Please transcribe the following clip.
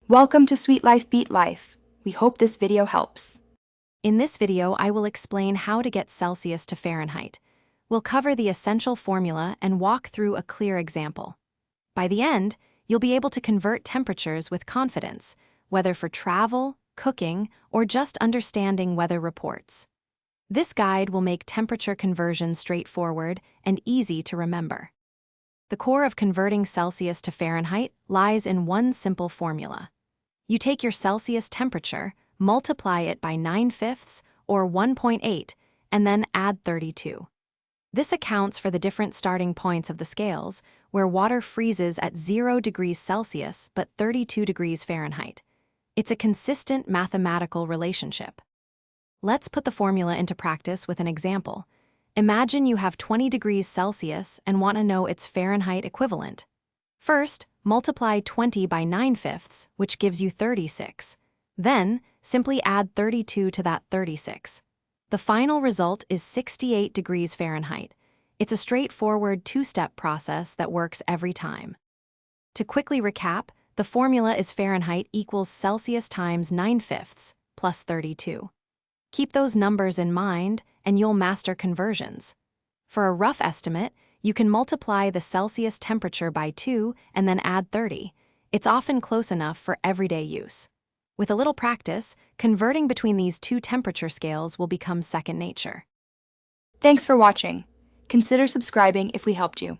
Welcome to Sweet Life Beat Life. We hope this video helps. In this video, I will explain how to get Celsius to Fahrenheit. We'll cover the essential formula and walk through a clear example. By the end, you'll be able to convert temperatures with confidence, whether for travel, cooking, or just understanding weather reports. This guide will make temperature conversion straightforward and easy to remember. The core of converting Celsius to Fahrenheit lies in one simple formula. You take your Celsius temperature, multiply it by 9/5 or 1.8, and then add 32. This accounts for the different starting points of the scales, where water freezes at 0 degrees Celsius but 32 degrees Fahrenheit. It's a consistent mathematical relationship. Let's put the formula into practice with an example. Imagine you have 20 degrees Celsius and want to know its Fahrenheit equivalent. First, multiply 20 by 9/5, which gives you 36. Then, simply add 32 to that 36. The final result is 68 degrees Fahrenheit. It's a straightforward two-step process that works every time. To quickly recap, the formula is Fahrenheit equals Celsius times 9/5 plus 32. Keep those numbers in mind, and you'll master conversions. For a rough estimate, you can multiply the Celsius temperature by 2 and then add 30. It's often close enough for everyday use. With a little practice, converting between these two temperature scales will become second nature. Thanks for watching. Consider subscribing if we helped you.